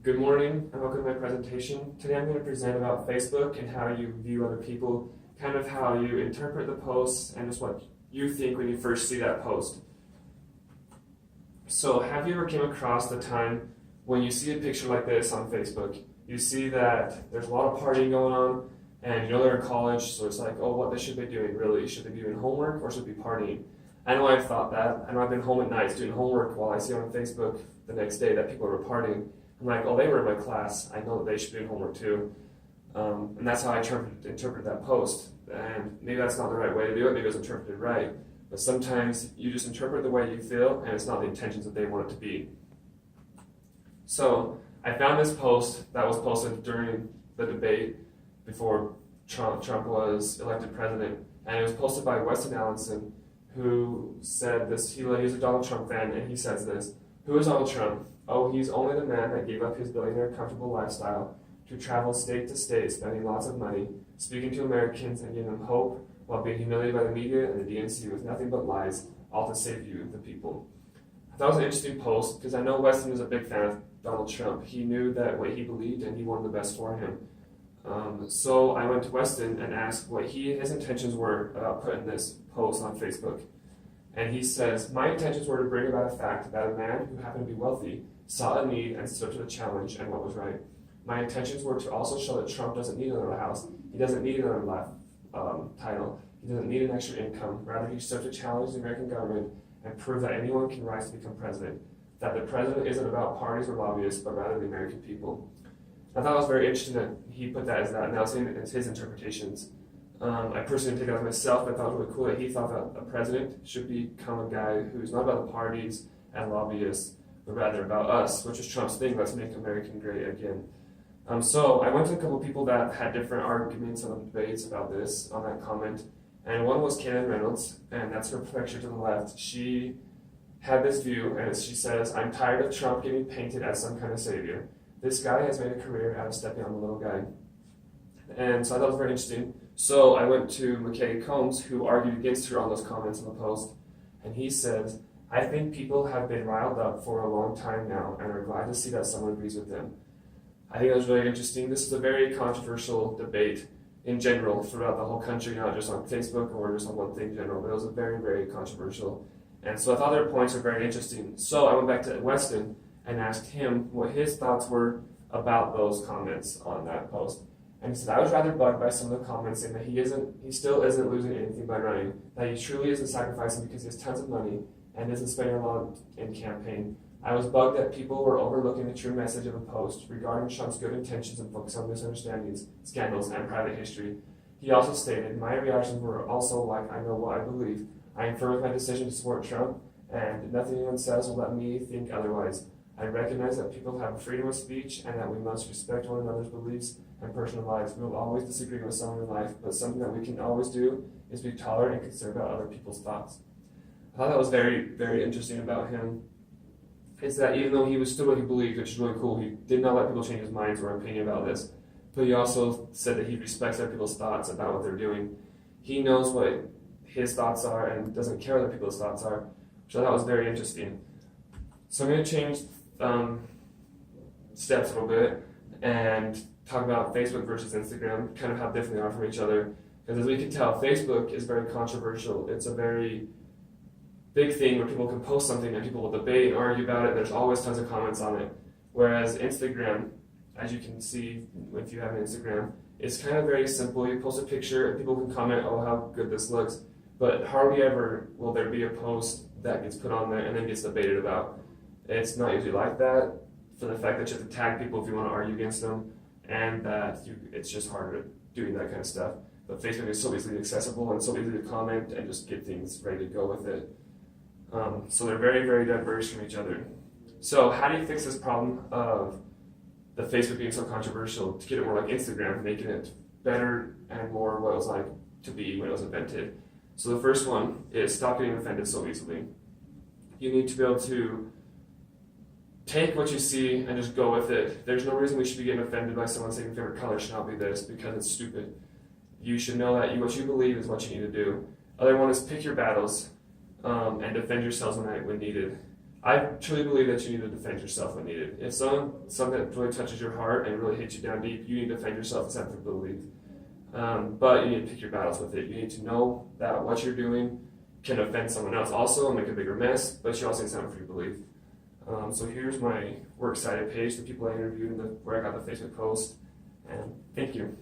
Good morning and welcome to my presentation. Today I'm going to present about Facebook and how you view other people, kind of how you interpret the posts and just what you think when you first see that post. So have you ever came across the time when you see a picture like this on Facebook, you see that there's a lot of partying going on and you know they're in college, so it's like, oh, what they should be doing really? Should they be doing homework or should they be partying? I know I've thought that. I know I've been home at nights doing homework while I see on Facebook the next day that people are partying. I'm like, oh, they were in my class. I know that they should be doing homework too. And that's how I interpret that post. And maybe that's not the right way to do it. Maybe it was interpreted right. But sometimes you just interpret the way you feel, and it's not the intentions that they want it to be. So I found this post that was posted during the debate before Trump was elected president. And it was posted by Weston Allenson, who said this. He's a Donald Trump fan, and he says this. Who is Donald Trump? Oh, he's only the man that gave up his billionaire comfortable lifestyle to travel state to state, spending lots of money, speaking to Americans and giving them hope while being humiliated by the media and the DNC with nothing but lies, all to save you, the people. I thought it was an interesting post because I know Weston is a big fan of Donald Trump. He knew that what he believed and he wanted the best for him. So I went to Weston and asked what his intentions were about putting this post on Facebook. And he says, my intentions were to bring about a fact that a man who happened to be wealthy saw a need and stood up to the challenge and what was right. My intentions were to also show that Trump doesn't need another house. He doesn't need another title. He doesn't need an extra income. Rather, he stood up to challenge the American government and prove that anyone can rise to become president. That the president isn't about parties or lobbyists, but rather the American people. I thought it was very interesting that he put that as that, and that was his interpretations. I personally didn't take that as myself, but I thought it was really cool that he thought that a president should become a guy who's not about the parties and lobbyists, but rather about us, which is Trump's thing, let's make America great again. So I went to a couple of people that had different arguments and debates about this on that comment, and one was Keaton Reynolds, and that's her picture to the left. She had this view, and she says, I'm tired of Trump getting painted as some kind of savior. This guy has made a career out of stepping on the little guy. And so I thought it was very interesting. So I went to McKay Combs, who argued against her on those comments in the post, and he said, I think people have been riled up for a long time now and are glad to see that someone agrees with them. I think that was really interesting. This is a very controversial debate in general throughout the whole country, not just on Facebook or just on one thing in general, but it was a very, very controversial. And so I thought their points were very interesting. So I went back to Weston and asked him what his thoughts were about those comments on that post. And he said, I was rather bugged by some of the comments saying that he still isn't losing anything by running, that he truly isn't sacrificing because he has tons of money and isn't spending a lot in campaign. I was bugged that people were overlooking the true message of the post regarding Trump's good intentions and focus on misunderstandings, scandals, and private history. He also stated, my reactions were also like, I know what I believe. I am firm with my decision to support Trump, and nothing anyone says will let me think otherwise. I recognize that people have freedom of speech and that we must respect one another's beliefs and personal lives. We will always disagree with someone in life, but something that we can always do is be tolerant and considerate about other people's thoughts. I thought that was very, very interesting about him, is that even though he was still what he believed, which is really cool, he did not let people change his minds or opinion about this, but he also said that he respects other people's thoughts about what they're doing. He knows what his thoughts are and doesn't care what other people's thoughts are, which I thought was very interesting. So I'm going to change steps a little bit and talk about Facebook versus Instagram, kind of how different they are from each other. Because as we can tell, Facebook is very controversial. It's a very big thing where people can post something and people will debate and argue about it. There's always tons of comments on it. Whereas Instagram, as you can see if you have an Instagram, it's kind of very simple. You post a picture and people can comment, oh, how good this looks. But hardly ever will there be a post that gets put on there and then gets debated about. It's not usually like that, for the fact that you have to tag people if you want to argue against them, and that it's just harder doing that kind of stuff. But Facebook is so easily accessible and so easy to comment and just get things ready to go with it. So they're very, very diverse from each other. So how do you fix this problem of the Facebook being so controversial to get it more like Instagram, making it better and more what it was like to be when it was invented? So the first one is stop getting offended so easily. You need to be able to take what you see and just go with it. There's no reason we should be getting offended by someone saying your favorite color should not be this because it's stupid. You should know that what you believe is what you need to do. Other one is pick your battles and defend yourselves when needed. I truly believe that you need to defend yourself when needed. If something that really touches your heart and really hits you down deep, you need to defend yourself and stand for belief. But you need to pick your battles with it. You need to know that what you're doing can offend someone else also and make a bigger mess, but you also need to stand for your belief. So here's my Works Cited page, the people I interviewed, and where I got the Facebook post. And thank you.